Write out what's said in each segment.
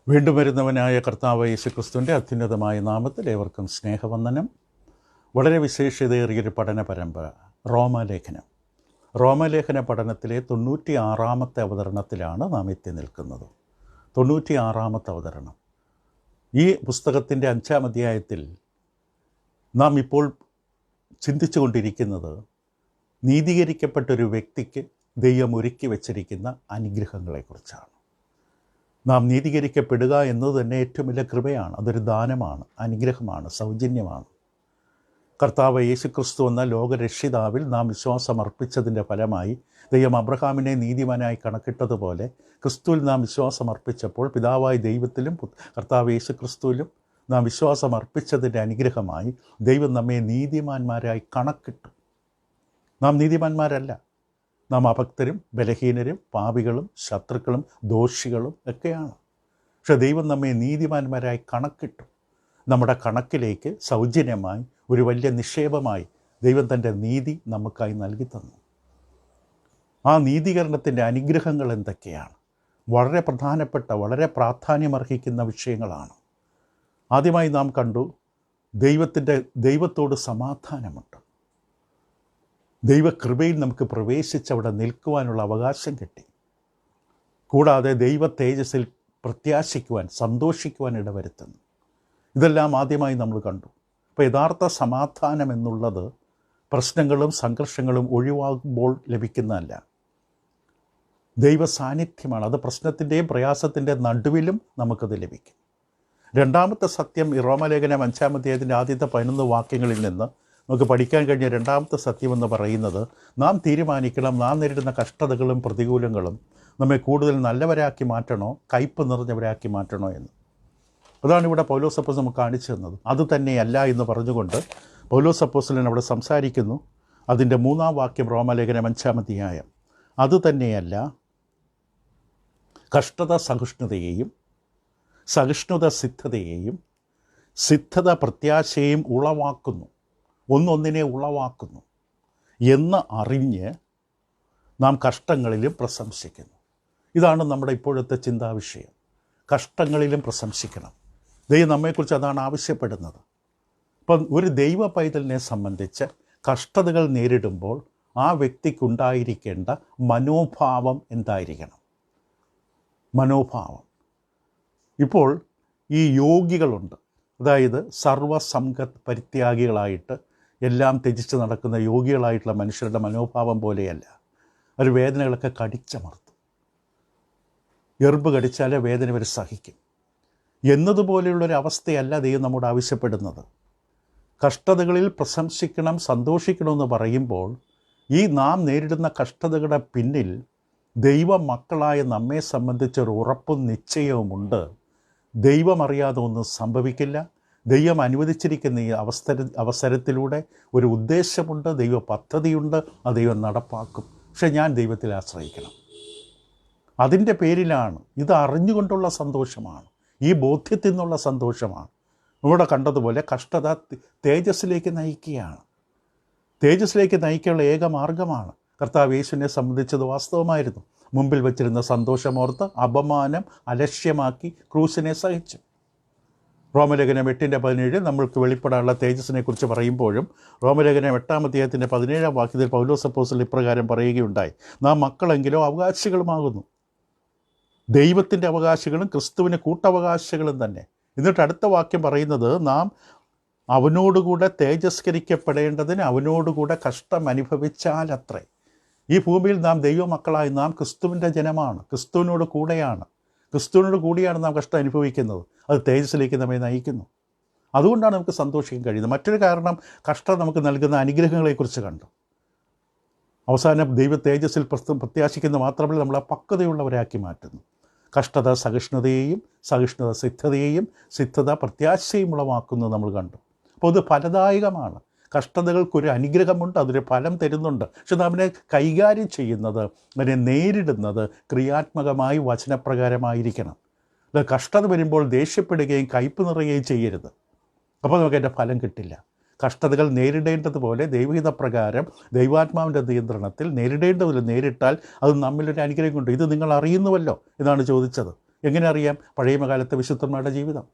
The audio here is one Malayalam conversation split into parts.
വീണ്ടും വരുന്നവനായ കർത്താവ് യേശുക്രിസ്തുവിൻ്റെ അത്യുന്നതമായ നാമത്തിൽ ഏവർക്കും സ്നേഹവന്ദനം. വളരെ വിശേഷതയേറിയൊരു പഠന പരമ്പര റോമാലേഖന പഠനത്തിലെ 96-ാമത്തെ അവതരണത്തിലാണ് നാം എത്തി നിൽക്കുന്നത്. 96-ാമത്തെ അവതരണം. ഈ പുസ്തകത്തിൻ്റെ 5-ാം അധ്യായത്തിൽ നാം ഇപ്പോൾ ചിന്തിച്ചു കൊണ്ടിരിക്കുന്നത് നീതീകരിക്കപ്പെട്ടൊരു വ്യക്തിക്ക് ദൈവം ഒരുക്കി വച്ചിരിക്കുന്ന അനുഗ്രഹങ്ങളെക്കുറിച്ചാണ്. നാം നീതീകരിക്കപ്പെടുക എന്നത് തന്നെ ഏറ്റവും വലിയ കൃപയാണ്. അതൊരു ദാനമാണ്, അനുഗ്രഹമാണ്, സൗജന്യമാണ്. കർത്താവ് യേശുക്രിസ്തു എന്ന ലോകരക്ഷിതാവിൽ നാം വിശ്വാസം അർപ്പിച്ചതിൻ്റെ ഫലമായി ദൈവം അബ്രഹാമിനെ നീതിമാനായി കണക്കിട്ടതുപോലെ ക്രിസ്തുവിൽ നാം വിശ്വാസം അർപ്പിച്ചപ്പോൾ പിതാവായ ദൈവത്തിലും കർത്താവ് യേശുക്രിസ്തുവിലും നാം വിശ്വാസം അർപ്പിച്ചതിൻ്റെ അനുഗ്രഹമായി ദൈവം നമ്മെ നീതിമാന്മാരായി കണക്കിട്ടു. നാം നീതിമാന്മാരല്ല, നാം അഭക്തരും ബലഹീനരും പാപികളും ശത്രുക്കളും ദോഷികളും ഒക്കെയാണ്. പക്ഷെ ദൈവം നമ്മെ നീതിമാന്മാരായി കണക്കിട്ടു. നമ്മുടെ കണക്കിലേക്ക് സൗജന്യമായി ഒരു വലിയ നിക്ഷേപമായി ദൈവം തൻ്റെ നീതി നമുക്കായി നൽകി തന്നു. ആ നീതീകരണത്തിൻ്റെ അനുഗ്രഹങ്ങൾ എന്തൊക്കെയാണ്? വളരെ പ്രധാനപ്പെട്ട, വളരെ പ്രാധാന്യമർഹിക്കുന്ന വിഷയങ്ങളാണ്. ആദ്യമായി നാം കണ്ടു, ദൈവത്തോട് സമാധാനമുണ്ട്. ദൈവകൃപയിൽ നമുക്ക് പ്രവേശിച്ചവിടെ നിൽക്കുവാനുള്ള അവകാശം കിട്ടി. കൂടാതെ ദൈവ തേജസ്സിൽ പ്രത്യാശിക്കുവാൻ, സന്തോഷിക്കുവാൻ ഇടവരുത്തുന്നു. ഇതെല്ലാം ആദ്യമായി നമ്മൾ കണ്ടു. അപ്പോൾ യഥാർത്ഥ സമാധാനം എന്നുള്ളത് പ്രശ്നങ്ങളും സംഘർഷങ്ങളും ഒഴിവാകുമ്പോൾ ലഭിക്കുന്നതല്ല, ദൈവ സാന്നിധ്യമാണ്. അത് പ്രശ്നത്തിൻ്റെയും പ്രയാസത്തിൻ്റെ നടുവിലും നമുക്കത് ലഭിക്കും. രണ്ടാമത്തെ സത്യം ഈ റോമാലേഖനം 5-ാം അധ്യായത്തിൻ്റെ ആദ്യത്തെ 11 വാക്യങ്ങളിൽ നിന്ന് നമുക്ക് പഠിക്കാൻ കഴിഞ്ഞ രണ്ടാമത്തെ സത്യമെന്ന് പറയുന്നത്, നാം തീരുമാനിക്കണം, നാം നേരിടുന്ന കഷ്ടതകളും പ്രതികൂലങ്ങളും നമ്മെ കൂടുതൽ നല്ലവരാക്കി മാറ്റണോ, കയ്പ് നിറഞ്ഞവരാക്കി മാറ്റണോ എന്ന്. അതാണ് ഇവിടെ പൗലോസ് അപ്പോസ്തലൻ നമുക്ക് കാണിച്ചു തന്നത്. അതുതന്നെയല്ല എന്ന് പറഞ്ഞുകൊണ്ട് പൗലോസ് അപ്പോസ്തലൻ അവിടെ സംസാരിക്കുന്നു. അതിൻ്റെ 3-ാം വാക്യം റോമാലേഖനം 5-ാം അധ്യായം. അതുതന്നെയല്ല കഷ്ടത സഹിഷ്ണുതയെയും, സഹിഷ്ണുത സിദ്ധതയെയും, സിദ്ധത പ്രത്യാശയെയും ഉളവാക്കുന്നു, ഒന്നൊന്നിനെ ഉളവാക്കുന്നു എന്ന് അറിഞ്ഞ് നാം കഷ്ടങ്ങളിലും പ്രശംസിക്കുന്നു. ഇതാണ് നമ്മുടെ ഇപ്പോഴത്തെ ചിന്താവിഷയം. കഷ്ടങ്ങളിലും പ്രശംസിക്കണം. ദൈവം നമ്മെക്കുറിച്ച് അതാണ് ആവശ്യപ്പെടുന്നത്. അപ്പം ഒരു ദൈവ പൈതലിനെ സംബന്ധിച്ച് കഷ്ടതകൾ നേരിടുമ്പോൾ ആ വ്യക്തിക്കുണ്ടായിരിക്കേണ്ട മനോഭാവം എന്തായിരിക്കണം? മനോഭാവം. ഇപ്പോൾ ഈ യോഗികളുണ്ട്, അതായത് സർവസംഗത് പരിത്യാഗികളായിട്ട് എല്ലാം ത്യജിച്ച് നടക്കുന്ന യോഗികളായിട്ടുള്ള മനുഷ്യരുടെ മനോഭാവം പോലെയല്ല. അവർ വേദനകളൊക്കെ കടിച്ചമർത്തും. എറുമ്പ് കടിച്ചാലേ വേദന ഇവർ സഹിക്കും എന്നതുപോലെയുള്ളൊരവസ്ഥയല്ല ദൈവം നമ്മോട് ആവശ്യപ്പെടുന്നത്. കഷ്ടതകളിൽ പ്രശംസിക്കണം, സന്തോഷിക്കണമെന്ന് പറയുമ്പോൾ ഈ നാം നേരിടുന്ന കഷ്ടതകളുടെ പിന്നിൽ ദൈവ മക്കളായ നമ്മെ സംബന്ധിച്ചൊരു ഉറപ്പും നിശ്ചയവുമുണ്ട്. ദൈവം അറിയാതെ ഒന്നും സംഭവിക്കില്ല. ദൈവം അനുവദിച്ചിരിക്കുന്ന ഈ അവസരത്തിലൂടെ ഒരു ഉദ്ദേശമുണ്ട്, ദൈവ പദ്ധതിയുണ്ട്, ആ ദൈവം നടപ്പാക്കും. പക്ഷെ ഞാൻ ദൈവത്തിൽ ആശ്രയിക്കണം. അതിൻ്റെ പേരിലാണ്, ഇത് അറിഞ്ഞുകൊണ്ടുള്ള സന്തോഷമാണ്, ഈ ബോധ്യത്തിൽ നിന്നുള്ള സന്തോഷമാണ്. ഇവിടെ കണ്ടതുപോലെ കഷ്ടത തേജസ്സിലേക്ക് നയിക്കുകയാണ്. തേജസ്സിലേക്ക് നയിക്കാനുള്ള ഏക മാർഗമാണ്. കർത്താവ് യേശുവിനെ സംബന്ധിച്ചത് വാസ്തവമായിരുന്നു. മുമ്പിൽ വച്ചിരുന്ന സന്തോഷമോർത്ത് അപമാനം അലക്ഷ്യമാക്കി ക്രൂശിനെ സഹിച്ചു. റോമലേഖനം 8-17 നമ്മൾക്ക് വെളിപ്പെടാനുള്ള തേജസ്സിനെക്കുറിച്ച് പറയുമ്പോഴും റോമലേഖനം 8-ാം അധ്യായത്തിൻ്റെ 17-ാം വാക്യത്തിൽ പൗലോസ് അപ്പോസ്തലൻ ഇപ്രകാരം പറയുകയുണ്ടായി, നാം മക്കളെങ്കിലോ അവകാശികളുമാകുന്നു. ദൈവത്തിൻ്റെ അവകാശികളും ക്രിസ്തുവിന് കൂട്ടവകാശികളും തന്നെ. എന്നിട്ട് അടുത്ത വാക്യം പറയുന്നത്, നാം അവനോടുകൂടെ തേജസ്കരിക്കപ്പെടേണ്ടതിന് അവനോടുകൂടെ കഷ്ടം അനുഭവിച്ചാലത്രേ. ഈ ഭൂമിയിൽ നാം ദൈവമക്കളായി, നാം ക്രിസ്തുവിൻ്റെ ജനമാണ്, ക്രിസ്തുവിനോട് കൂടെയാണ്, ക്രിസ്തുവിനോട് കൂടിയാണ് നാം കഷ്ടം അനുഭവിക്കുന്നത്. അത് തേജസ്സിലേക്ക് നമ്മെ നയിക്കുന്നു. അതുകൊണ്ടാണ് നമുക്ക് സന്തോഷിക്കാൻ കഴിയുന്നത്. മറ്റൊരു കാരണം, കഷ്ടം നമുക്ക് നൽകുന്ന അനുഗ്രഹങ്ങളെക്കുറിച്ച് കണ്ടു. അവസാനം ദൈവ തേജസ്സിൽ പ്രത്യാശിക്കുന്ന മാത്രമല്ല, നമ്മളെ പക്വതയുള്ളവരാക്കി മാറ്റുന്നു. കഷ്ടത സഹിഷ്ണുതയെയും, സഹിഷ്ണുത സിദ്ധതയെയും, സിദ്ധത പ്രത്യാശയും ഉളവാക്കുന്നത് നമ്മൾ കണ്ടു. അപ്പോൾ ഇത് ഫലദായകമാണ്. കഷ്ടതകൾക്കൊരു അനുഗ്രഹമുണ്ട്, അതൊരു ഫലം തരുന്നുണ്ട്. പക്ഷെ നാം അതിനെ കൈകാര്യം ചെയ്യുന്നത്, അതിനെ നേരിടുന്നത് ക്രിയാത്മകമായി വചനപ്രകാരമായിരിക്കണം. അത് കഷ്ടത വരുമ്പോൾ ദേഷ്യപ്പെടുകയും കയ്പ് നിറയുകയും ചെയ്യരുത്. അപ്പോൾ നമുക്ക് അതിൻ്റെ ഫലം കിട്ടില്ല. കഷ്ടതകൾ നേരിടേണ്ടതുപോലെ ദൈവഹിത പ്രകാരം ദൈവാത്മാവിൻ്റെ നിയന്ത്രണത്തിൽ നേരിടേണ്ടതിൽ നേരിട്ടാൽ അത് നമ്മിലൊരു അനുഗ്രഹം കൊണ്ട്. ഇത് നിങ്ങൾ അറിയുന്നുവല്ലോ എന്നാണ് ചോദിച്ചത്. എങ്ങനെ അറിയാം? പഴയ കാലത്തെ വിശുദ്ധന്മാരുടെ ജീവിതം.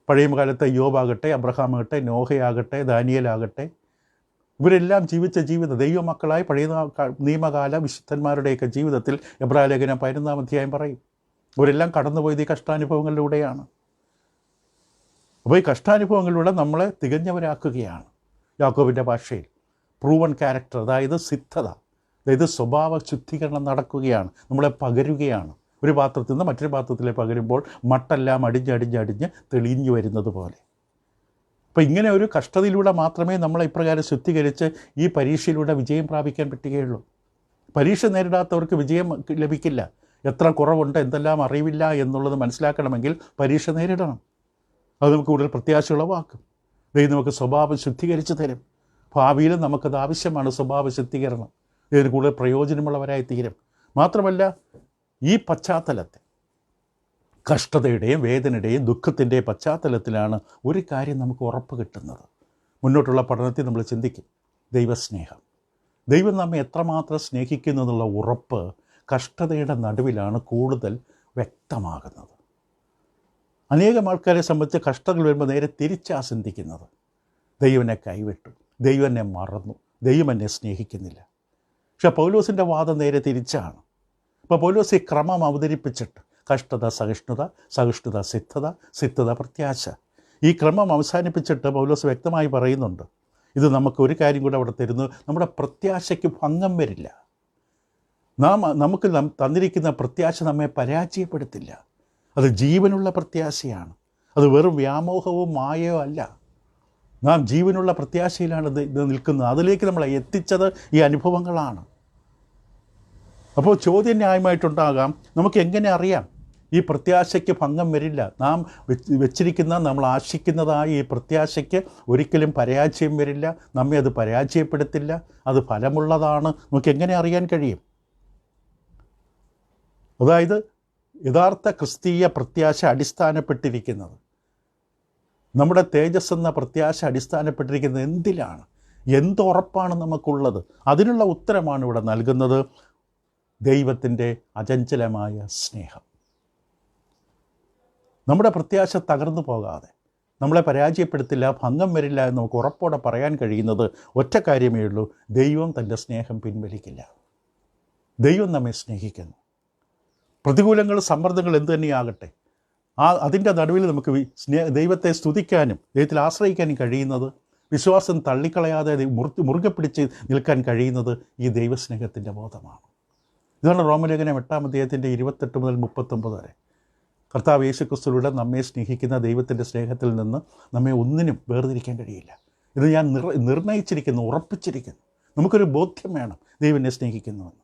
പഴയ കാലത്തെ യോബാകട്ടെ, അബ്രഹാമാകട്ടെ, നോഹയാകട്ടെ, ദാനിയേലാകട്ടെ, ഇവരെല്ലാം ജീവിച്ച ജീവിതം, ദൈവമക്കളായി പഴയ നിയമകാല വിശുദ്ധന്മാരുടെയൊക്കെ ജീവിതത്തിൽ എബ്രായ ലേഖനം 11-ാം അധ്യായം പറയും. ഇവരെല്ലാം കടന്നുപോയത് ഈ കഷ്ടാനുഭവങ്ങളിലൂടെയാണ്. അപ്പോൾ ഈ കഷ്ടാനുഭവങ്ങളിലൂടെ നമ്മളെ തികഞ്ഞവരാക്കുകയാണ്. യാക്കോബിൻ്റെ ഭാഷയിൽ പ്രൂവൺ ക്യാരക്ടർ, അതായത് സിദ്ധത, അതായത് സ്വഭാവ ശുദ്ധീകരണം നടക്കുകയാണ്, നമ്മളെ പകരുകയാണ്. ഒരു പാത്രത്തിൽ നിന്ന് മറ്റൊരു പാത്രത്തിലേക്ക് പകരുമ്പോൾ മട്ടെല്ലാം അടിഞ്ഞ് തെളിഞ്ഞു വരുന്നത് പോലെ. അപ്പോൾ ഇങ്ങനെ ഒരു കഷ്ടതയിലൂടെ മാത്രമേ നമ്മളെ ഇപ്രകാരം ശുദ്ധീകരിച്ച് ഈ പരീക്ഷയിലൂടെ വിജയം പ്രാപിക്കാൻ പറ്റുകയുള്ളൂ. പരീക്ഷ നേരിടാത്തവർക്ക് വിജയം ലഭിക്കില്ല. എത്ര കുറവുണ്ട്, എന്തെല്ലാം അറിവില്ല എന്നുള്ളത് മനസ്സിലാക്കണമെങ്കിൽ പരീക്ഷ നേരിടണം. അത് നമുക്ക് കൂടുതൽ പ്രത്യാശ ഉളവാക്കും. ദൈവം നമുക്ക് സ്വഭാവം ശുദ്ധീകരിച്ച് തരും. ഭാവിയിൽ നമുക്കത് ആവശ്യമാണ്. സ്വഭാവ ശുദ്ധീകരണം ഇതിന് കൂടുതൽ പ്രയോജനമുള്ളവരായി തീരും. മാത്രമല്ല, ഈ പശ്ചാത്തലത്തിൽ കഷ്ടതയുടെയും വേദനയുടെയും ദുഃഖത്തിൻ്റെയും പശ്ചാത്തലത്തിലാണ് ഒരു കാര്യം നമുക്ക് ഉറപ്പ് കിട്ടുന്നത്. മുന്നോട്ടുള്ള പഠനത്തിൽ നമ്മൾ ചിന്തിക്കും, ദൈവസ്നേഹം. ദൈവം നമ്മെ എത്രമാത്രം സ്നേഹിക്കുന്നു എന്നുള്ള ഉറപ്പ് കഷ്ടതയുടെ നടുവിലാണ് കൂടുതൽ വ്യക്തമാകുന്നത്. അനേകം ആൾക്കാരെ സംബന്ധിച്ച് കഷ്ടതകൾ വരുമ്പോൾ നേരെ തിരിച്ചാ ചിന്തിക്കുന്നത്, ദൈവം എന്നെ കൈവിട്ടു, ദൈവം എന്നെ മറന്നു, ദൈവം എന്നെ സ്നേഹിക്കുന്നില്ല. പക്ഷേ പൗലോസിൻ്റെ വാദം നേരെ തിരിച്ചാണ്. അപ്പോൾ പൗലോസ് ഈ ക്രമം അവതരിപ്പിച്ചിട്ട് കഷ്ടത സഹിഷ്ണുത, സഹിഷ്ണുത സിദ്ധത, സിദ്ധത പ്രത്യാശ, ഈ ക്രമം അവസാനിപ്പിച്ചിട്ട് പൗലോസ് വ്യക്തമായി പറയുന്നുണ്ട്, ഇത് നമുക്ക് ഒരു കാര്യം കൂടെ അവിടെ തരുന്നു, നമ്മുടെ പ്രത്യാശയ്ക്ക് ഭംഗം വരില്ല. നമുക്ക് തന്നിരിക്കുന്ന പ്രത്യാശ നമ്മെ പരാജയപ്പെടുത്തില്ല. അത് ജീവനുള്ള പ്രത്യാശയാണ്. അത് വെറും വ്യാമോഹവും മായയോ അല്ല. നാം ജീവനുള്ള പ്രത്യാശയിലാണ് ഇത് നിൽക്കുന്നത്. അതിലേക്ക് നമ്മളെ എത്തിച്ചത് ഈ അനുഭവങ്ങളാണ്. അപ്പോൾ ചോദ്യം ന്യായമായിട്ടുണ്ടാകാം, നമുക്ക് എങ്ങനെ അറിയാം ഈ പ്രത്യാശയ്ക്ക് ഭംഗം വരില്ല? നാം വെച്ചിരിക്കുന്ന, നമ്മൾ ആശിക്കുന്നതായ ഈ പ്രത്യാശയ്ക്ക് ഒരിക്കലും പരാജയം വരില്ല, നമ്മെ അത് പരാജയപ്പെടുത്തില്ല, അത് ഫലമുള്ളതാണ്. നമുക്ക് എങ്ങനെ അറിയാൻ കഴിയും? അതായത് യഥാർത്ഥ ക്രിസ്തീയ പ്രത്യാശ അടിസ്ഥാനപ്പെട്ടിരിക്കുന്നത്, നമ്മുടെ തേജസ് എന്ന പ്രത്യാശ അടിസ്ഥാനപ്പെട്ടിരിക്കുന്നത് എന്തിലാണ്? എന്തുറപ്പാണ് നമുക്കുള്ളത്? അതിനുള്ള ഉത്തരമാണ് ഇവിടെ നൽകുന്നത്, ദൈവത്തിൻ്റെ അചഞ്ചലമായ സ്നേഹം. നമ്മുടെ പ്രത്യാശ തകർന്നു പോകാതെ, നമ്മളെ പരാജയപ്പെടുത്തില്ല, ഭംഗം വരില്ല എന്ന് നമുക്ക് ഉറപ്പോടെ പറയാൻ കഴിയുന്നത് ഒറ്റ കാര്യമേ ഉള്ളൂ, ദൈവം തൻ്റെ സ്നേഹം പിൻവലിക്കില്ല. ദൈവം നമ്മെ സ്നേഹിക്കുന്നു. പ്രതികൂലങ്ങൾ, സമ്മർദ്ദങ്ങൾ എന്തു തന്നെയാകട്ടെ, അതിൻ്റെ നടുവിൽ നമുക്ക് ദൈവത്തെ സ്തുതിക്കാനും ദൈവത്തിൽ ആശ്രയിക്കാനും കഴിയുന്നത്, വിശ്വാസം തള്ളിക്കളയാതെ മുറുകെ പിടിച്ച് നിൽക്കാൻ കഴിയുന്നത് ഈ ദൈവസ്നേഹത്തിൻ്റെ ബോധമാണ്. ഇതാണ് റോമലേഖനം 8-ാം അധ്യായത്തിൻ്റെ 28 മുതൽ 39 വരെ. കർത്താവ് യേശുക്രിസ്തുവിലൂടെ നമ്മെ സ്നേഹിക്കുന്ന ദൈവത്തിൻ്റെ സ്നേഹത്തിൽ നിന്ന് നമ്മെ ഒന്നിനും വേർതിരിക്കാൻ കഴിയില്ല. ഇത് ഞാൻ നിർണയിച്ചിരിക്കുന്നു, ഉറപ്പിച്ചിരിക്കുന്നു. നമുക്കൊരു ബോധ്യം വേണം ദൈവം എന്നെ സ്നേഹിക്കുന്നുവെന്ന്.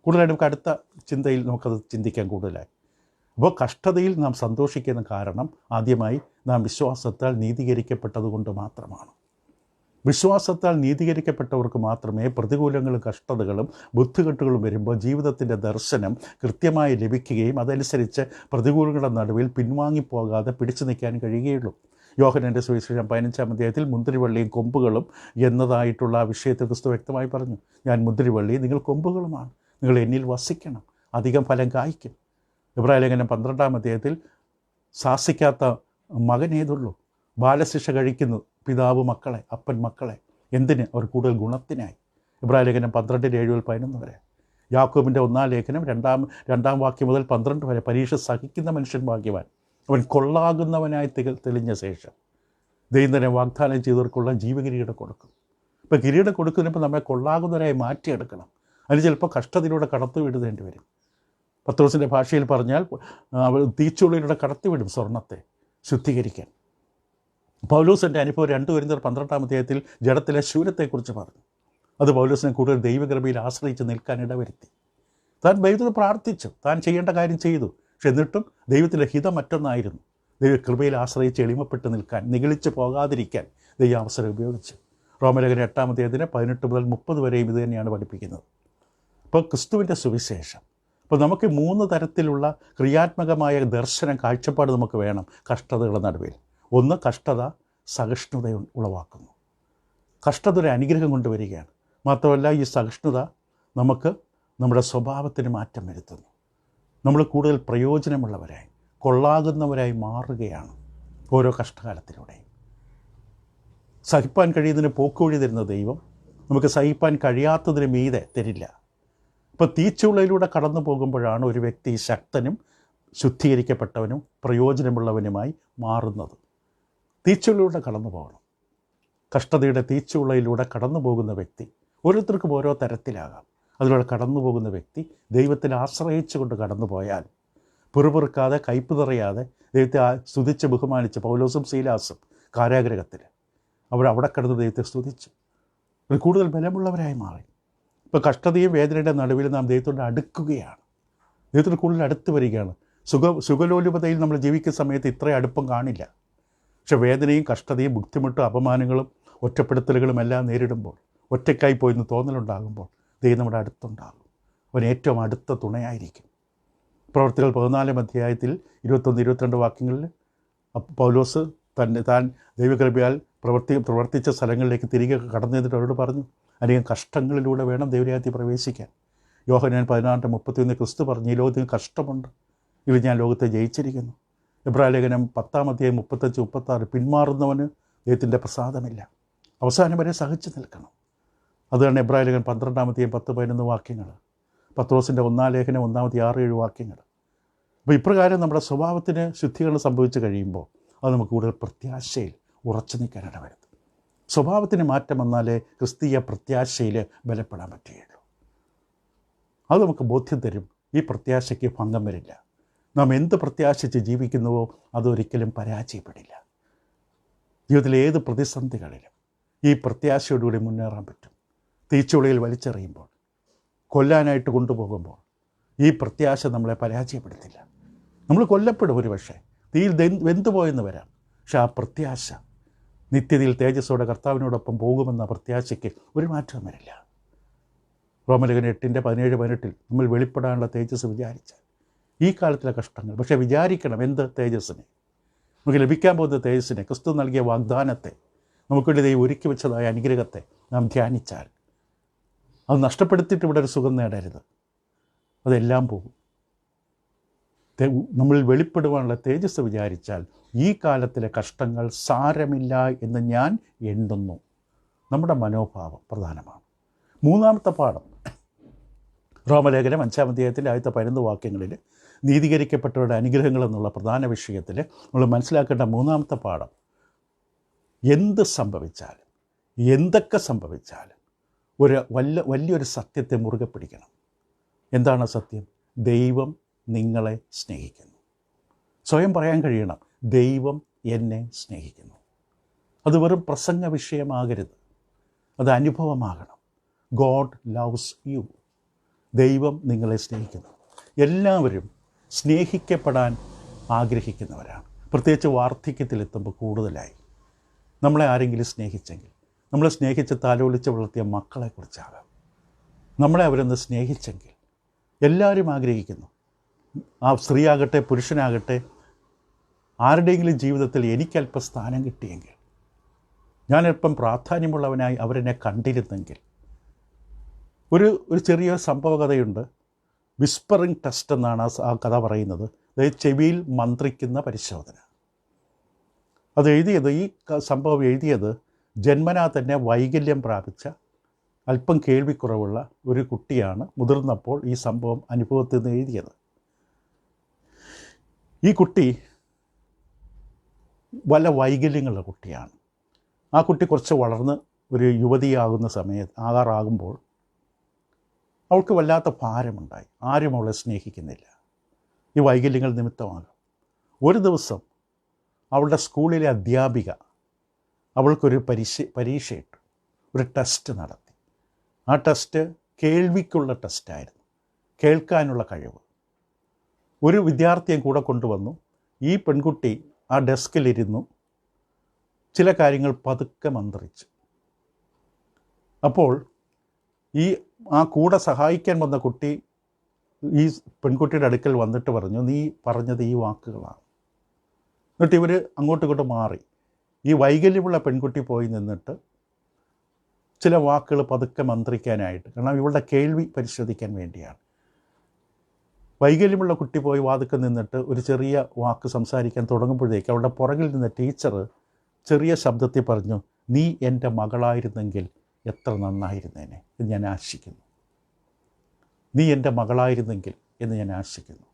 കൂടുതലായിട്ട് നമുക്ക് അടുത്ത ചിന്തയിൽ നമുക്കത് ചിന്തിക്കാൻ കൂടുതലായി. അപ്പോൾ കഷ്ടതയിൽ നാം സന്തോഷിക്കുന്ന കാരണം ആദ്യമായി നാം വിശ്വാസത്താൽ നീതീകരിക്കപ്പെട്ടതുകൊണ്ട് മാത്രമാണ്. വിശ്വാസത്താൽ നീതീകരിക്കപ്പെട്ടവർക്ക് മാത്രമേ പ്രതികൂലങ്ങളും കഷ്ടതകളും ബുദ്ധിമുട്ടുകളും വരുമ്പോൾ ജീവിതത്തിൻ്റെ ദർശനം കൃത്യമായി ലഭിക്കുകയും അതനുസരിച്ച് പ്രതികൂലങ്ങളുടെ നടുവിൽ പിൻവാങ്ങിപ്പോകാതെ പിടിച്ചു നിൽക്കാൻ കഴിയുകയുള്ളൂ. യോഹന്നാൻ്റെ സുവിശേഷം 15-ാം അധ്യായത്തിൽ മുന്തിരിവള്ളിയും കൊമ്പുകളും എന്നതായിട്ടുള്ള ആ വിഷയത്തെ ക്രിസ്തു വ്യക്തമായി പറഞ്ഞു. ഞാൻ മുന്തിരിവള്ളിയും നിങ്ങൾ കൊമ്പുകളുമാണ്, നിങ്ങൾ എന്നിൽ വസിക്കണം, അധികം ഫലം കായ്ക്കും. എബ്രായ ലേഖനം 12-ാം അധ്യായത്തിൽ ശാസിക്കാത്ത മകൻ ഏതുള്ളൂ? ബാലശിക്ഷ കഴിക്കുന്നു പിതാവ് മക്കളെ, അപ്പൻ മക്കളെ. എന്തിന്? അവർ കൂടുതൽ ഗുണത്തിനായി. എബ്രായ ലേഖനം 12:7-11 വരെ. യാക്കോബിൻ്റെ 1-ാം ലേഖനം 2-ാം വാക്യം മുതൽ 12 വരെ. പരീക്ഷ സഹിക്കുന്ന മനുഷ്യൻ ഭാഗ്യവാൻ, അവൻ കൊള്ളാകുന്നവനായി തെളിഞ്ഞ ശേഷം ദൈവം തന്നെ വാഗ്ദാനം ചെയ്തവർക്കുള്ള ജീവകിരീടം കൊടുക്കും. ഇപ്പോൾ കിരീടം കൊടുക്കുന്നപ്പോൾ നമ്മെ കൊള്ളാകുന്നവരായി മാറ്റിയെടുക്കണം. അതിന് ചിലപ്പോൾ കഷ്ടതയിലൂടെ കടത്തിവിടേണ്ടി വരും. പത്രോസിൻ്റെ ഭാഷയിൽ പറഞ്ഞാൽ തീച്ചുള്ളിലൂടെ കടത്തിവിടും സ്വർണത്തെ ശുദ്ധീകരിക്കാൻ. പൗലോസിൻ്റെ അനുഭവം 2 കൊരിന്ത്യർ 12-ാം അധ്യായത്തിൽ ജഡത്തിലെ ശൂലത്തെക്കുറിച്ച് പറഞ്ഞു. അത് പൗലോസിനെ കൂടുതൽ ദൈവകൃപയിൽ ആശ്രയിച്ച് നിൽക്കാൻ ഇടവരുത്തി. താൻ ദൈവത്തിന് പ്രാർത്ഥിച്ചു, താൻ ചെയ്യേണ്ട കാര്യം ചെയ്തു. പക്ഷെ എന്നിട്ടും ദൈവത്തിൻ്റെ ഹിതം മറ്റൊന്നായിരുന്നു. ദൈവകൃപയിൽ ആശ്രയിച്ച് എളിമപ്പെട്ട് നിൽക്കാൻ, നിഗളിച്ച് പോകാതിരിക്കാൻ ദൈവം അവസരം ഉപയോഗിച്ചു. റോമലേഖനം 8-ാം അധ്യായത്തിന് 18 മുതൽ 30 വരെയും ഇത് തന്നെയാണ് പഠിപ്പിക്കുന്നത്. ഇപ്പോൾ ക്രിസ്തുവിൻ്റെ സുവിശേഷം, അപ്പോൾ നമുക്ക് 3 തരത്തിലുള്ള ക്രിയാത്മകമായ ദർശനം, കാഴ്ചപ്പാട് നമുക്ക് വേണം കഷ്ടതകളുടെ നടുവിൽ. ഒന്ന്, കഷ്ടത സഹിഷ്ണുത ഉളവാക്കുന്നു. കഷ്ടത ഒരു അനുഗ്രഹം കൊണ്ടുവരികയാണ്. മാത്രമല്ല ഈ സഹിഷ്ണുത നമുക്ക് നമ്മുടെ സ്വഭാവത്തിന് മാറ്റം വരുത്തുന്നു. നമ്മൾ കൂടുതൽ പ്രയോജനമുള്ളവരായി, കൊള്ളാകുന്നവരായി മാറുകയാണ് ഓരോ കഷ്ടകാലത്തിലൂടെയും. സഹിപ്പാൻ കഴിയുന്നതിന് പോക്കുവഴി തരുന്ന ദൈവം നമുക്ക് സഹിപ്പാൻ കഴിയാത്തതിന് മീതെ തരില്ല. ഇപ്പോൾ തീച്ചുളയിലൂടെ കടന്നു പോകുമ്പോഴാണ് ഒരു വ്യക്തി ശക്തനും ശുദ്ധീകരിക്കപ്പെട്ടവനും പ്രയോജനമുള്ളവനുമായി മാറുന്നത്. തീച്ചുളയിലൂടെ കടന്നു പോകണം. കഷ്ടതയുടെ തീച്ചുളയിലൂടെ കടന്നു പോകുന്ന വ്യക്തി ഓരോരുത്തർക്കും ഓരോ തരത്തിലാകാം. അതിലൂടെ കടന്നു പോകുന്ന വ്യക്തി ദൈവത്തിൽ ആശ്രയിച്ചുകൊണ്ട് കടന്നു പോയാൽ പിറുപിറുക്കാതെ കയ്പ് നിറയാതെ ദൈവത്തെ സ്തുതിച്ച് ബഹുമാനിച്ച് പൗലോസും സീലാസും കാരാഗ്രഹത്തിൽ അവിടെ കിടന്ന് ദൈവത്തെ സ്തുതിച്ചു. അത് കൂടുതൽ ബലമുള്ളവരായി മാറി. ഇപ്പോൾ കഷ്ടതയും വേദനയുടെ നടുവിൽ നാം ദൈവത്തോട് അടുക്കുകയാണ്, ദൈവത്തോട് കൂടുതൽ അടുത്ത് വരികയാണ്. സുഖലോലുപതയിൽ നമ്മൾ ജീവിക്കുന്ന സമയത്ത് ഇത്രയും അടുപ്പം കാണില്ല. പക്ഷെ വേദനയും കഷ്ടതയും ബുദ്ധിമുട്ടും അപമാനങ്ങളും ഒറ്റപ്പെടുത്തലുകളും എല്ലാം നേരിടുമ്പോൾ, ഒറ്റയ്ക്കായി പോയെന്ന് തോന്നലുണ്ടാകുമ്പോൾ ദൈവം നമ്മുടെ അടുത്തുണ്ടാകും. അവൻ ഏറ്റവും അടുത്ത തുണയായിരിക്കും. പ്രവർത്തികൾ 14 അധ്യായത്തിൽ 21-22 വാക്യങ്ങളിൽ പൗലോസ് താൻ ദൈവകൃപയാൽ പ്രവർത്തിച്ച സ്ഥലങ്ങളിലേക്ക് തിരികെ കടന്നു നിന്നിട്ട് അവരോട് പറഞ്ഞു, അനേകം കഷ്ടങ്ങളിലൂടെ വേണം ദൈവരാജ്യത്തിൽ പ്രവേശിക്കാൻ. യോഹന്നാൻ 16:31 ക്രിസ്തു പറഞ്ഞു, ഈ ലോകത്തിന് കഷ്ടമുണ്ട്, ഇത് ഞാൻ ലോകത്തെ ജയിച്ചിരിക്കുന്നു. എബ്രായലേഖനം 10 അധ്യായം 35-36 പിന്മാറുന്നവന് ദൈവത്തിൻ്റെ പ്രസാദമില്ല. അവസാനം വരെ സഹിച്ചു നിൽക്കണം. അതാണ് എബ്രായലേഖനം 12 അധ്യായം 10-11 വാക്യങ്ങൾ, പത്രോസിൻ്റെ 1 ലേഖനം 1 6-7 വാക്യങ്ങൾ. അപ്പോൾ ഇപ്രകാരം നമ്മുടെ സ്വഭാവത്തിന് ശുദ്ധീകരണം സംഭവിച്ചു കഴിയുമ്പോൾ അത് നമുക്ക് കൂടുതൽ പ്രത്യാശയിൽ ഉറച്ചു നിൽക്കാൻ ഇടവരുത്. സ്വഭാവത്തിന് മാറ്റം വന്നാലേ ക്രിസ്തീയ പ്രത്യാശയിൽ ബലപ്പെടാൻ പറ്റുകയുള്ളൂ. അത് നമുക്ക് ബോധ്യം തരും. ഈ പ്രത്യാശയ്ക്ക് ഭംഗം വരില്ല. നാം എന്ത് പ്രത്യാശിച്ച് ജീവിക്കുന്നുവോ അതൊരിക്കലും പരാജയപ്പെടില്ല. ജീവിതത്തിലെ ഏത് പ്രതിസന്ധികളിലും ഈ പ്രത്യാശയോടുകൂടി മുന്നേറാൻ പറ്റും. തീച്ചുളയിൽ വലിച്ചെറിയുമ്പോൾ, കൊല്ലാനായിട്ട് കൊണ്ടുപോകുമ്പോൾ ഈ പ്രത്യാശ നമ്മളെ പരാജയപ്പെടുത്തില്ല. നമ്മൾ കൊല്ലപ്പെടും, ഒരു പക്ഷേ തീയിൽ വെന്തുപോയെന്ന് വരാം. പക്ഷെ ആ പ്രത്യാശ നിത്യതയിൽ തേജസ്സോടെ കർത്താവിനോടൊപ്പം പോകുമെന്ന പ്രത്യാശയ്ക്ക് ഒരു മാറ്റവും വരില്ല. റോമലേഖനം 8:17-18 നമ്മൾ വെളിപ്പെടാനുള്ള തേജസ് വിചാരിച്ചാൽ ഈ കാലത്തിലെ കഷ്ടങ്ങൾ, പക്ഷേ വിചാരിക്കണം എന്ത് തേജസ്സിനെ, നമുക്ക് ലഭിക്കാൻ പോകുന്ന തേജസ്സിനെ, ക്രിസ്തു നൽകിയ വാഗ്ദാനത്തെ, നമുക്കുവേണ്ടി ദൈവം ഒരുക്കി വെച്ചതായ അനുഗ്രഹത്തെ നാം ധ്യാനിച്ചാൽ അത് നഷ്ടപ്പെടുത്തിയിട്ട് ഇവിടെ ഒരു സുഖം നേടരുത്. അതെല്ലാം പോകും. നമ്മളിൽ വെളിപ്പെടുവാനുള്ള തേജസ് വിചാരിച്ചാൽ ഈ കാലത്തിലെ കഷ്ടങ്ങൾ സാരമില്ല എന്ന് ഞാൻ എണ്ണുന്നു. നമ്മുടെ മനോഭാവം പ്രധാനമാണ്. മൂന്നാമത്തെ പാഠം, റോമലേഖനം 5 അധ്യായത്തിൻ്റെ ആദ്യത്തെ 11 വാക്യങ്ങളിൽ നീതീകരിക്കപ്പെട്ടവരുടെ അനുഗ്രഹങ്ങൾ എന്നുള്ള പ്രധാന വിഷയത്തിൽ നമ്മൾ മനസ്സിലാക്കേണ്ട മൂന്നാമത്തെ പാഠം, എന്ത് സംഭവിച്ചാലും എന്തൊക്കെ സംഭവിച്ചാലും വലിയൊരു സത്യത്തെ മുറുകെ പിടിക്കണം. എന്താണ് സത്യം? ദൈവം നിങ്ങളെ സ്നേഹിക്കുന്നു. സ്വയം പറയാൻ കഴിയണം, ദൈവം എന്നെ സ്നേഹിക്കുന്നു. അത് വെറും പ്രസംഗ വിഷയമാകരുത്, അത് അനുഭവമാകണം. God loves you. ദൈവം നിങ്ങളെ സ്നേഹിക്കുന്നു. എല്ലാവരും സ്നേഹിക്കപ്പെടാൻ ആഗ്രഹിക്കുന്നവരാണ്. പ്രത്യേകിച്ച് വാർദ്ധക്യത്തിലെത്തുമ്പോൾ കൂടുതലായി. നമ്മളെ ആരെങ്കിലും സ്നേഹിച്ചെങ്കിൽ, നമ്മളെ സ്നേഹിച്ച് താലോലിച്ച് വളർത്തിയ മക്കളെക്കുറിച്ചാകാം, നമ്മളെ അവരൊന്ന് സ്നേഹിച്ചെങ്കിൽ എല്ലാവരും ആഗ്രഹിക്കുന്നു. ആ സ്ത്രീയാകട്ടെ പുരുഷനാകട്ടെ, ആരുടെയെങ്കിലും ജീവിതത്തിൽ എനിക്കല്പം സ്ഥാനം കിട്ടിയെങ്കിൽ, ഞാനല്പം പ്രാധാന്യമുള്ളവനായി അവരെന്നെ കണ്ടിരുന്നെങ്കിൽ. ഒരു ചെറിയ സംഭവ കഥയുണ്ട്. വിസ്പറിംഗ് ടെസ്റ്റ് എന്നാണ് ആ കഥ പറയുന്നത്. അതായത് ചെവിയിൽ മന്ത്രിക്കുന്ന പരിശോധന. ഈ സംഭവം എഴുതിയത് ജന്മനാ തന്നെ വൈകല്യം പ്രാപിച്ച അല്പം കേൾവിക്കുറവുള്ള ഒരു കുട്ടിയാണ്. മുതിർന്നപ്പോൾ ഈ സംഭവം അനുഭവത്തിൽ നിന്ന് എഴുതിയത്. ഈ കുട്ടി വല്ല വൈകല്യങ്ങളുള്ള കുട്ടിയാണ്. ആ കുട്ടി കുറച്ച് വളർന്ന് ഒരു യുവതിയാകുന്ന ആകാറാകുമ്പോൾ അവൾക്ക് വല്ലാത്ത ഭാരമുണ്ടായി. ആരും അവളെ സ്നേഹിക്കുന്നില്ല. ഈ വൈകല്യങ്ങൾ നിമിത്തമാകും. ഒരു ദിവസം അവളുടെ സ്കൂളിലെ അധ്യാപിക അവൾക്കൊരു പരീക്ഷയിട്ടു, ഒരു ടെസ്റ്റ് നടത്തി. ആ ടെസ്റ്റ് കേൾവിക്കുള്ള ടെസ്റ്റായിരുന്നു, കേൾക്കാനുള്ള കഴിവ്. ഒരു വിദ്യാർത്ഥിയെ കൂടെ കൊണ്ടുവന്നു. ഈ പെൺകുട്ടി ആ ഡെസ്കിലിരുന്നു ചില കാര്യങ്ങൾ പതുക്കെ മന്ത്രിച്ചു. അപ്പോൾ ആ കൂടെ സഹായിക്കാൻ വന്ന കുട്ടി ഈ പെൺകുട്ടിയുടെ അടുക്കൽ വന്നിട്ട് പറഞ്ഞു, നീ പറഞ്ഞത് ഈ വാക്കുകളാണ്. എന്നിട്ട് ഇവർ അങ്ങോട്ടും ഇങ്ങോട്ടും മാറി. ഈ വൈകല്യമുള്ള പെൺകുട്ടി പോയി നിന്നിട്ട് ചില വാക്കുകൾ പതുക്കെ മന്ത്രിക്കാനായിട്ട്, കാരണം ഇവളുടെ കേൾവി പരിശോധിക്കാൻ വേണ്ടിയാണ്. വൈകല്യമുള്ള കുട്ടി പോയി വാതിക്കൽ നിന്നിട്ട് ഒരു ചെറിയ വാക്ക് സംസാരിക്കാൻ തുടങ്ങുമ്പോഴേക്ക് അവളുടെ പുറകിൽ നിന്ന് ടീച്ചർ ചെറിയ ശബ്ദത്തിൽ പറഞ്ഞു, നീ എൻ്റെ മകളായിരുന്നെങ്കിൽ എത്ര നന്നായിരുന്നേനെ എന്ന് ഞാൻ ആശിക്കുന്നു. നീ എൻ്റെ മകളായിരുന്നെങ്കിൽ എന്ന് ഞാൻ ആശിക്കുന്നു.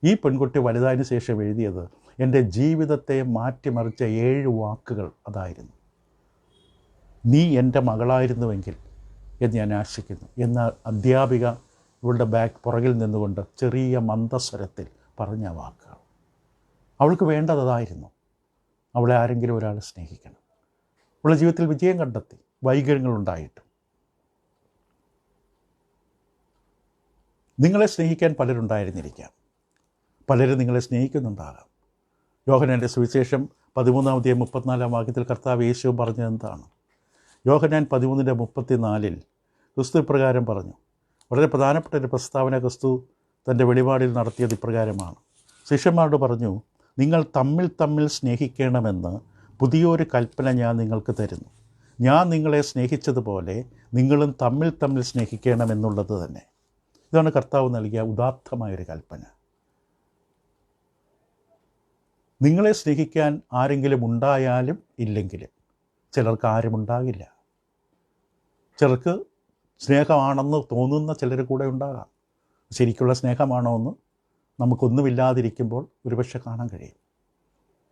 ഈ പെൺകുട്ടി വലുതായതിനു ശേഷം എഴുതിയത് എൻ്റെ ജീവിതത്തെ മാറ്റിമറിച്ച 7 വാക്കുകൾ അതായിരുന്നു. നീ എൻ്റെ മകളായിരുന്നുവെങ്കിൽ എന്ന് ഞാൻ ആശിക്കുന്നു എന്ന അധ്യാപിക ഇവളുടെ പുറകിൽ നിന്നുകൊണ്ട് ചെറിയ മന്ദസ്വരത്തിൽ പറഞ്ഞ വാക്കുകൾ. അവൾക്ക് വേണ്ടതായിരുന്നു. അവളെ ആരെങ്കിലും ഒരാൾ സ്നേഹിക്കണം. അവളുടെ ജീവിതത്തിൽ വിജയം കണ്ടെത്തി, വൈകല്യങ്ങളുണ്ടായിട്ടും. നിങ്ങളെ സ്നേഹിക്കാൻ പലരുണ്ടായിരുന്നിരിക്കാം. പലരും നിങ്ങളെ സ്നേഹിക്കുന്നുണ്ടാകാം. യോഹന്നാൻ്റെ സുവിശേഷം 13-34 വാക്യത്തിൽ കർത്താവ് യേശു പറഞ്ഞത് എന്താണ്? യോഹന്നാൻ 13:34 ക്രിസ്തു ഇപ്രകാരം പറഞ്ഞു. വളരെ പ്രധാനപ്പെട്ട ഒരു പ്രസ്താവന ക്രിസ്തു തൻ്റെ വെളിപാടിൽ നടത്തിയത് ഇപ്രകാരമാണ്. ശിഷ്യന്മാരോട് പറഞ്ഞു, നിങ്ങൾ തമ്മിൽ സ്നേഹിക്കണമെന്ന് പുതിയൊരു കൽപ്പന ഞാൻ നിങ്ങൾക്ക് തരുന്നു. ഞാൻ നിങ്ങളെ സ്നേഹിച്ചതുപോലെ നിങ്ങളും തമ്മിൽ സ്നേഹിക്കണമെന്നുള്ളത് തന്നെ. ഇതാണ് കർത്താവ് നൽകിയ ഉദാത്തമായൊരു കൽപ്പന. നിങ്ങളെ സ്നേഹിക്കാൻ ആരെങ്കിലും ഉണ്ടായാലും ഇല്ലെങ്കിലും, ചിലർക്ക് ആരും ഉണ്ടാകില്ല. ചിലർക്ക് സ്നേഹമാണെന്ന് തോന്നുന്ന ചിലർ കൂടെ ഉണ്ടാകാം. ശരിക്കുള്ള സ്നേഹമാണോ എന്ന് നമുക്കൊന്നുമില്ലാതിരിക്കുമ്പോൾ ഒരുപക്ഷെ കാണാൻ കഴിയും.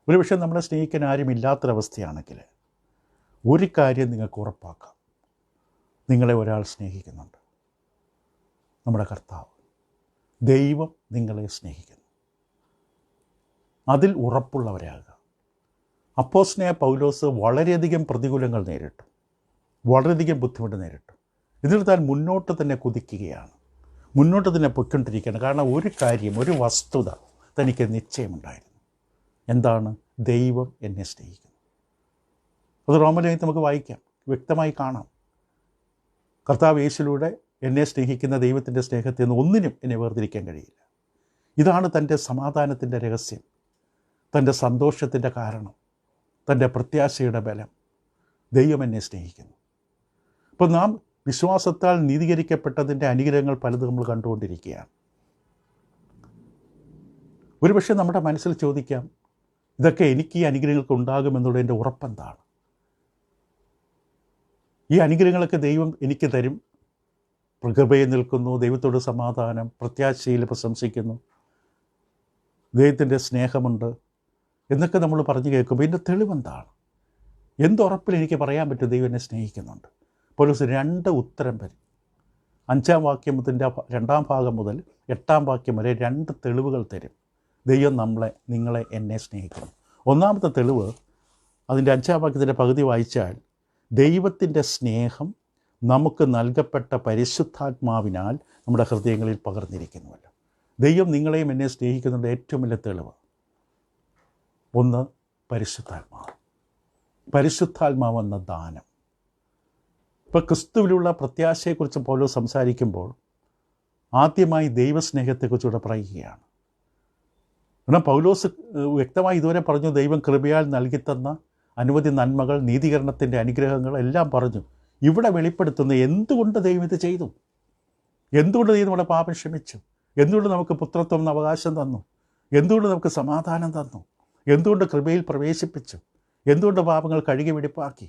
ഒരുപക്ഷെ നമ്മളെ സ്നേഹിക്കാൻ ആരുമില്ലാത്തൊരവസ്ഥയാണെങ്കിൽ ഒരു കാര്യം നിങ്ങൾക്ക് ഉറപ്പാക്കാം, നിങ്ങളെ ഒരാൾ സ്നേഹിക്കുന്നുണ്ട്. നമ്മുടെ കർത്താവ്, ദൈവം നിങ്ങളെ സ്നേഹിക്കുന്നു. അതിൽ ഉറപ്പുള്ളവരാകുക. അപ്പോസ്തലനായ പൗലോസ് വളരെയധികം പ്രതികൂലങ്ങൾ നേരിട്ടു, വളരെയധികം ബുദ്ധിമുട്ട് നേരിട്ടു. ഇതിൽ താൻ മുന്നോട്ട് തന്നെ കുതിക്കുകയാണ്, മുന്നോട്ട് തന്നെ പൊയ്ക്കൊണ്ടിരിക്കുകയാണ്. കാരണം ഒരു കാര്യം, ഒരു വസ്തുത തനിക്ക് നിശ്ചയമുണ്ടായിരുന്നു. എന്താണ്? ദൈവം എന്നെ സ്നേഹിക്കുന്നു. അത് റോമലേഖനത്തിൽ നമുക്ക് വായിക്കാം, വ്യക്തമായി കാണാം. കർത്താവ് യേശുവിലൂടെ എന്നെ സ്നേഹിക്കുന്ന ദൈവത്തിൻ്റെ സ്നേഹത്തിൽ നിന്ന് ഒന്നിനും എന്നെ വേർതിരിക്കാൻ കഴിയില്ല. ഇതാണ് തൻ്റെ സമാധാനത്തിൻ്റെ രഹസ്യം, തൻ്റെ സന്തോഷത്തിൻ്റെ കാരണം, തൻ്റെ പ്രത്യാശയുടെ ബലം. ദൈവം എന്നെ സ്നേഹിക്കുന്നു. അപ്പോൾ നാം വിശ്വാസത്താൽ നീതീകരിക്കപ്പെട്ടതിൻ്റെ അനുഗ്രഹങ്ങൾ പലതും നമ്മൾ കണ്ടുകൊണ്ടിരിക്കുകയാണ്. ഒരുപക്ഷെ നമ്മുടെ മനസ്സിൽ ചോദിക്കാം, ഇതൊക്കെ എനിക്ക് ഈ അനുഗ്രഹങ്ങൾക്ക് ഉണ്ടാകുമെന്നുള്ളതിൻ്റെ ഉറപ്പെന്താണ്? ഈ അനുഗ്രഹങ്ങളൊക്കെ ദൈവം എനിക്ക് തരും. കൃപയിൽ നിൽക്കുന്നു, ദൈവത്തോട് സമാധാനം, പ്രത്യാശയിൽ പ്രശംസിക്കുന്നു, ദൈവത്തിൻ്റെ സ്നേഹമുണ്ട് എന്നൊക്കെ നമ്മൾ പറഞ്ഞു കേൾക്കുമ്പോൾ ഇതിൻ്റെ തെളിവെന്താണ്? എന്തുറപ്പിൽ എനിക്ക് പറയാൻ പറ്റും ദൈവം എന്നെ സ്നേഹിക്കുന്നുണ്ട്? പൗലോസ് 2 ഉത്തരം വരും. 5-ാം വാക്യത്തിൻ്റെ 2-ാം ഭാഗം മുതൽ 8-ാം വാക്യം വരെ 2 തെളിവുകൾ തരും. ദൈവം നിങ്ങളെ എന്നെ സ്നേഹിക്കണം. ഒന്നാമത്തെ തെളിവ് അതിൻ്റെ 5-ാം വാക്യത്തിൻ്റെ പകുതി വായിച്ചാൽ, ദൈവത്തിൻ്റെ സ്നേഹം നമുക്ക് നൽകപ്പെട്ട പരിശുദ്ധാത്മാവിനാൽ നമ്മുടെ ഹൃദയങ്ങളിൽ പകർന്നിരിക്കുന്നുവല്ലോ. ദൈവം നിങ്ങളെയും എന്നെ സ്നേഹിക്കുന്നുണ്ട്. ഏറ്റവും വലിയ തെളിവ് ഒന്ന്, പരിശുദ്ധാത്മാവ്. പരിശുദ്ധാത്മാവെന്ന ദാനം. ഇപ്പോൾ ക്രിസ്തുവിലുള്ള പ്രത്യാശയെക്കുറിച്ച് പൗലോസ് സംസാരിക്കുമ്പോൾ ആദ്യമായി ദൈവസ്നേഹത്തെക്കുറിച്ചുകൂടെ പറയുകയാണ്. എന്നാൽ പൗലോസ് വ്യക്തമായി ഇതുവരെ പറഞ്ഞു, ദൈവം കൃപയാൽ നൽകിത്തന്ന അനവധി നന്മകൾ, നീതീകരണത്തിൻ്റെ അനുഗ്രഹങ്ങൾ എല്ലാം പറഞ്ഞു. ഇവിടെ വെളിപ്പെടുത്തുന്ന എന്തുകൊണ്ട് ദൈവം ഇത് ചെയ്തു, എന്തുകൊണ്ട് ദൈവം നമ്മുടെ പാപം ക്ഷമിച്ചു, എന്തുകൊണ്ട് നമുക്ക് പുത്രത്വം എന്ന അവകാശം തന്നു, എന്തുകൊണ്ട് നമുക്ക് സമാധാനം തന്നു, എന്തുകൊണ്ട് കൃപയിൽ പ്രവേശിപ്പിച്ചു, എന്തുകൊണ്ട് പാപങ്ങൾ കഴുകി വെടിപ്പാക്കി.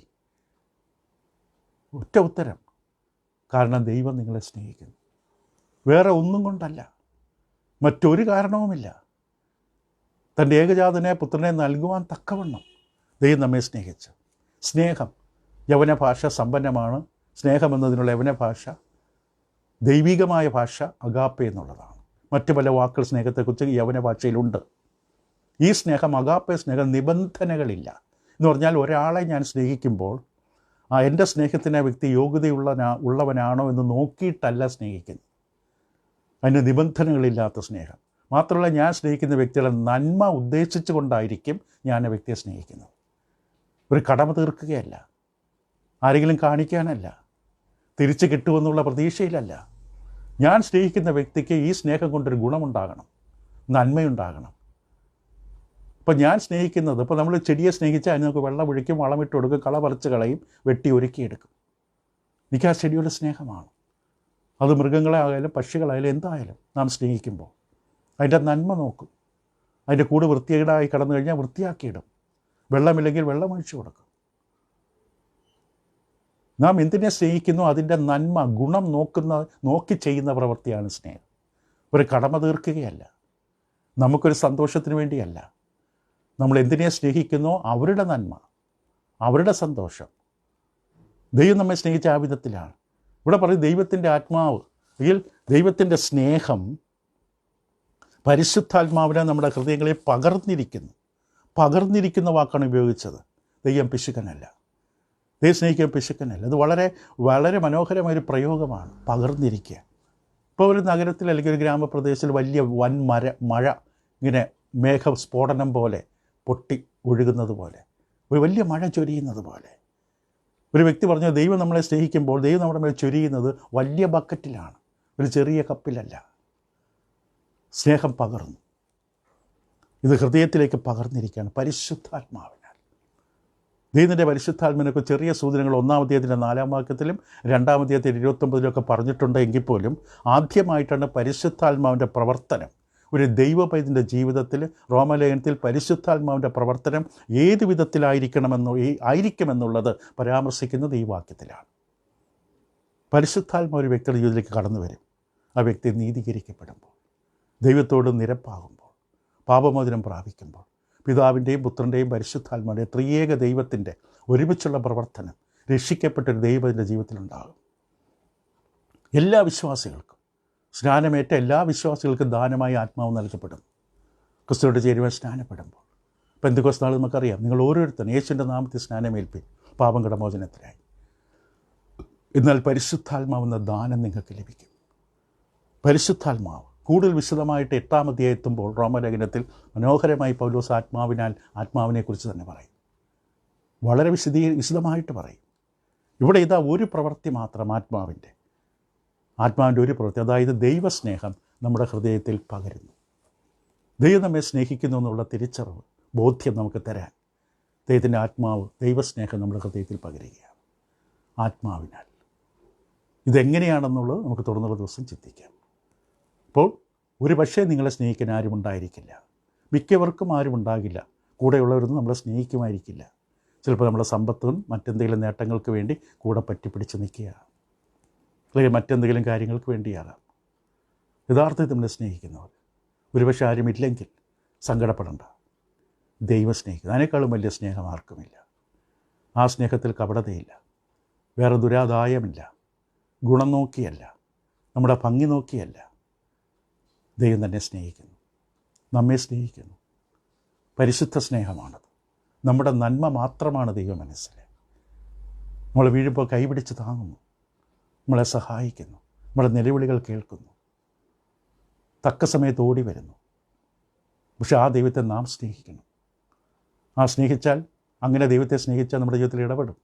ഒറ്റ ഉത്തരം, കാരണം ദൈവം നിങ്ങളെ സ്നേഹിക്കുന്നു. വേറെ ഒന്നും കൊണ്ടല്ല, മറ്റൊരു കാരണവുമില്ല. തൻ്റെ ഏകജാതനെ പുത്രനെ നൽകുവാൻ തക്കവണ്ണം ദൈവം നമ്മെ സ്നേഹിച്ചു. സ്നേഹം യവന ഭാഷ സമ്പന്നമാണ്. സ്നേഹമെന്നതിനുള്ള യവന ഭാഷ, ദൈവികമായ ഭാഷ അഗാപ്പെ എന്നുള്ളതാണ്. മറ്റു പല വാക്കുകൾ സ്നേഹത്തെക്കുറിച്ച് യവന ഭാഷയിലുണ്ട്. ഈ സ്നേഹം, അഗാപ്പെ സ്നേഹം, നിബന്ധനകളില്ല. എന്ന് പറഞ്ഞാൽ ഒരാളെ ഞാൻ സ്നേഹിക്കുമ്പോൾ എൻ്റെ സ്നേഹത്തിന് ആ വ്യക്തി ഉള്ളവനാണോ എന്ന് നോക്കിയിട്ടല്ല സ്നേഹിക്കുന്നത്. അതിന് നിബന്ധനകളില്ലാത്ത സ്നേഹം. മാത്രമല്ല, ഞാൻ സ്നേഹിക്കുന്ന വ്യക്തികളെ നന്മ ഉദ്ദേശിച്ചു കൊണ്ടായിരിക്കും ഞാൻ ആ വ്യക്തിയെ സ്നേഹിക്കുന്നത്. ഒരു കടമ തീർക്കുകയല്ല, ആരെങ്കിലും കാണിക്കാനല്ല, തിരിച്ച് കിട്ടുമെന്നുള്ള പ്രതീക്ഷയിലല്ല. ഞാൻ സ്നേഹിക്കുന്ന വ്യക്തിക്ക് ഈ സ്നേഹം കൊണ്ടൊരു ഗുണമുണ്ടാകണം, നന്മയുണ്ടാകണം. അപ്പോൾ ഞാൻ സ്നേഹിക്കുന്നത്, ഇപ്പോൾ നമ്മൾ ചെടിയെ സ്നേഹിച്ചാൽ അതിന് നമുക്ക് വെള്ളം ഒഴിക്കും, വളമിട്ട് കൊടുക്കും, കള പറിച്ച് കളയും, വെട്ടി ഒരുക്കിയെടുക്കും. എനിക്ക് ആ ചെടിയുടെ സ്നേഹമാണ്. അത് മൃഗങ്ങളായാലും പക്ഷികളായാലും എന്തായാലും നാം സ്നേഹിക്കുമ്പോൾ അതിൻ്റെ നന്മ നോക്കും. അതിൻ്റെ കൂട് വൃത്തികേടായി കടന്നു കഴിഞ്ഞാൽ വൃത്തിയാക്കിയിടും. വെള്ളമില്ലെങ്കിൽ വെള്ളം ഒഴിച്ചു കൊടുക്കും. നാം എന്തിനെ സ്നേഹിക്കുന്നു അതിൻ്റെ നന്മ ഗുണം നോക്കി ചെയ്യുന്ന പ്രവൃത്തിയാണ് സ്നേഹം. ഒരു കടമ തീർക്കുകയല്ല, നമുക്കൊരു സന്തോഷത്തിന് വേണ്ടിയല്ല. നമ്മൾ എന്തിനെ സ്നേഹിക്കുന്നോ അവരുടെ നന്മ, അവരുടെ സന്തോഷം. ദൈവം നമ്മെ സ്നേഹിച്ച ആ വിധത്തിലാണ്. ഇവിടെ പറയും ദൈവത്തിൻ്റെ ആത്മാവ്, അല്ലെങ്കിൽ ദൈവത്തിൻ്റെ സ്നേഹം പരിശുദ്ധാത്മാവിനെ നമ്മുടെ ഹൃദയങ്ങളിൽ പകർന്നിരിക്കുന്ന വാക്കാണ് ഉപയോഗിച്ചത്. ദൈവം പിശുക്കനല്ല, ദൈവം സ്നേഹിക്കാൻ പിശുക്കനല്ല. അത് വളരെ വളരെ മനോഹരമായൊരു പ്രയോഗമാണ്, പകർന്നിരിക്കുക. ഇപ്പോൾ ഒരു നഗരത്തിൽ അല്ലെങ്കിൽ ഒരു ഗ്രാമപ്രദേശത്തിൽ വലിയ വൻ മഴ ഇങ്ങനെ മേഘസ്ഫോടനം പോലെ പൊട്ടി ഒഴുകുന്നത് പോലെ, ഒരു വലിയ മഴ ചൊരിയുന്നത് പോലെ. ഒരു വ്യക്തി പറഞ്ഞു, ദൈവം നമ്മളെ സ്നേഹിക്കുമ്പോൾ ദൈവം നമ്മുടെ മേൽ ചൊരിയുന്നത് വലിയ ബക്കറ്റിലാണ്, ഒരു ചെറിയ കപ്പിലല്ല. സ്നേഹം പകർന്നു, ഇത് ഹൃദയത്തിലേക്ക് പകർന്നിരിക്കുകയാണ് പരിശുദ്ധാത്മാവിനാൽ. ദൈവത്തിൻ്റെ പരിശുദ്ധാത്മാവിനൊക്കെ ചെറിയ സൂചനകൾ 1-ാം അധ്യായത്തിൻ്റെ 4-ാം വാക്യത്തിലും 2-ാം അധ്യായത്തിൽ 29-ലൊക്കെ പറഞ്ഞിട്ടുണ്ട്. എങ്കിൽ പോലും ആദ്യമായിട്ടാണ് പരിശുദ്ധാത്മാവിൻ്റെ പ്രവർത്തനം ഒരു ദൈവപൈതൻ്റെ ജീവിതത്തിൽ, റോമാലേഖനത്തിൽ പരിശുദ്ധാത്മാവിൻ്റെ പ്രവർത്തനം ഏത് വിധത്തിലായിരിക്കുമെന്നുള്ളത് പരാമർശിക്കുന്നത് ഈ വാക്യത്തിലാണ്. പരിശുദ്ധാത്മാവ് ഒരു വ്യക്തിയുടെ ജീവിതത്തിലേക്ക് കടന്നു വരും. ആ വ്യക്തി നീതീകരിക്കപ്പെടുമ്പോൾ, ദൈവത്തോട് നിരപ്പാകുമ്പോൾ, പാപമോചനം പ്രാപിക്കുമ്പോൾ, പിതാവിൻ്റെയും പുത്രൻ്റെയും പരിശുദ്ധാത്മാവിൻ്റെ ത്രിയേക ദൈവത്തിൻ്റെ ഒരുമിച്ചുള്ള പ്രവർത്തനം രക്ഷിക്കപ്പെട്ടൊരു ദൈവത്തിൻ്റെ ജീവിതത്തിലുണ്ടാകും. എല്ലാ വിശ്വാസികൾക്കും, സ്നാനമേറ്റ എല്ലാ വിശ്വാസികൾക്കും ദാനമായി ആത്മാവ് നൽകപ്പെടും. ക്രിസ്തുവിനോട് ചേരുവാൻ സ്നാനപ്പെടുമ്പോൾ പെന്തക്കോസ്ത് നാൾ നമുക്കറിയാം, നിങ്ങൾ ഓരോരുത്തരും യേശുവിൻ്റെ നാമത്തിൽ സ്നാനമേൽപ്പി പാപം കടമോചനത്തിനായി. എന്നാൽ പരിശുദ്ധാത്മാവെന്ന ദാനം നിങ്ങൾക്ക് ലഭിക്കും. പരിശുദ്ധാത്മാവ് കൂടുതൽ വിശദമായിട്ട് 8-ാം അധ്യായം എത്തുമ്പോൾ റോമാലേഖനത്തിൽ മനോഹരമായി പൗലോസ് ആത്മാവിനെക്കുറിച്ച് തന്നെ പറയും. വളരെ വിശദമായിട്ട് പറയും. ഇവിടെ ഇതാ ഒരു പ്രവൃത്തി മാത്രം ആത്മാവിൻ്റെ ഒരു പ്രവൃത്തി, അതായത് ദൈവസ്നേഹം നമ്മുടെ ഹൃദയത്തിൽ പകരുന്നു. ദൈവം നമ്മെ സ്നേഹിക്കുന്നു എന്നുള്ള തിരിച്ചറിവ്, ബോധ്യം നമുക്ക് തരാൻ ദൈവത്തിൻ്റെ ആത്മാവ്, ദൈവസ്നേഹം നമ്മുടെ ഹൃദയത്തിൽ പകരുകയാണ് ആത്മാവിനാൽ. ഇതെങ്ങനെയാണെന്നുള്ളത് നമുക്ക് തുടർന്നുള്ള ദിവസം ചിന്തിക്കാം. അപ്പോൾ ഒരു പക്ഷേ നിങ്ങളെ സ്നേഹിക്കാൻ ആരും ഉണ്ടായിരിക്കില്ല, മിക്കവർക്കും ആരും ഉണ്ടാകില്ല. കൂടെയുള്ളവരൊന്നും നമ്മളെ സ്നേഹിക്കുമായിരിക്കില്ല. ചിലപ്പോൾ നമ്മുടെ സമ്പത്തും മറ്റെന്തെങ്കിലും നേട്ടങ്ങൾക്ക് വേണ്ടി കൂടെ പറ്റിപ്പിടിച്ച് നിൽക്കുകയാണ്, അല്ലെങ്കിൽ മറ്റെന്തെങ്കിലും കാര്യങ്ങൾക്ക് വേണ്ടിയാകാം. യഥാർത്ഥത്തിൽ നമ്മളെ സ്നേഹിക്കുന്നവർ ഒരുപക്ഷെ ആരുമില്ലെങ്കിൽ സങ്കടപ്പെടേണ്ട. ദൈവം സ്നേഹിക്കുന്നത്, അതിനേക്കാളും വലിയ സ്നേഹം ആർക്കുമില്ല. ആ സ്നേഹത്തിൽ കപടതയില്ല, വേറെ ദുരാദായമില്ല, ഗുണം നോക്കിയല്ല, നമ്മുടെ ഭംഗി നോക്കിയല്ല. ദൈവം തന്നെ സ്നേഹിക്കുന്നു, നമ്മെ സ്നേഹിക്കുന്നു. പരിശുദ്ധ സ്നേഹമാണത്. നമ്മുടെ നന്മ മാത്രമാണ് ദൈവം മനസ്സിൽ. നമ്മൾ വീഴുമ്പോൾ കൈപിടിച്ച് താങ്ങുന്നു, നമ്മളെ സഹായിക്കുന്നു, നമ്മുടെ നിലവിളികൾ കേൾക്കുന്നു, തക്ക സമയത്ത് ഓടി വരുന്നു. പക്ഷെ ആ ദൈവത്തെ നാം സ്നേഹിക്കണം. അങ്ങനെ ദൈവത്തെ സ്നേഹിച്ചാൽ നമ്മുടെ ജീവിതത്തിൽ ഇടപെടും.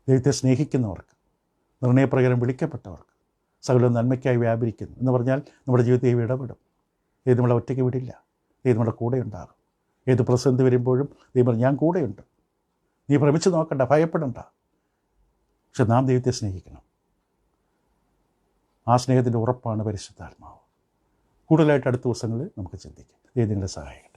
ദൈവത്തെ സ്നേഹിക്കുന്നവർക്ക്, നിർണയപ്രകാരം വിളിക്കപ്പെട്ടവർക്ക് സകല നന്മയ്ക്കായി വ്യാപരിക്കുന്നു എന്ന് പറഞ്ഞാൽ നമ്മുടെ ജീവിതത്തിൽ ദൈവം ഇടപെടും. ദൈവം നമ്മളെ ഒറ്റയ്ക്ക് വിടില്ല, ദൈവം നമ്മുടെ കൂടെ ഉണ്ടാകും. ഏത് പ്രതിസന്ധി വരുമ്പോഴും ദൈവം പറഞ്ഞു, ഞാൻ കൂടെയുണ്ട്, നീ ഭ്രമിച്ച് നോക്കണ്ട, ഭയപ്പെടണ്ട. പക്ഷെ നാം ദൈവത്തെ സ്നേഹിക്കണം. ആ സ്നേഹത്തിൻ്റെ ഉറപ്പാണ് പരിശുദ്ധാത്മാവ്. കൂടുതലായിട്ട് അടുത്ത ദിവസങ്ങളിൽ നമുക്ക് ചിന്തിക്കാം. ദൈവം നിങ്ങളെ സഹായിക്കണം.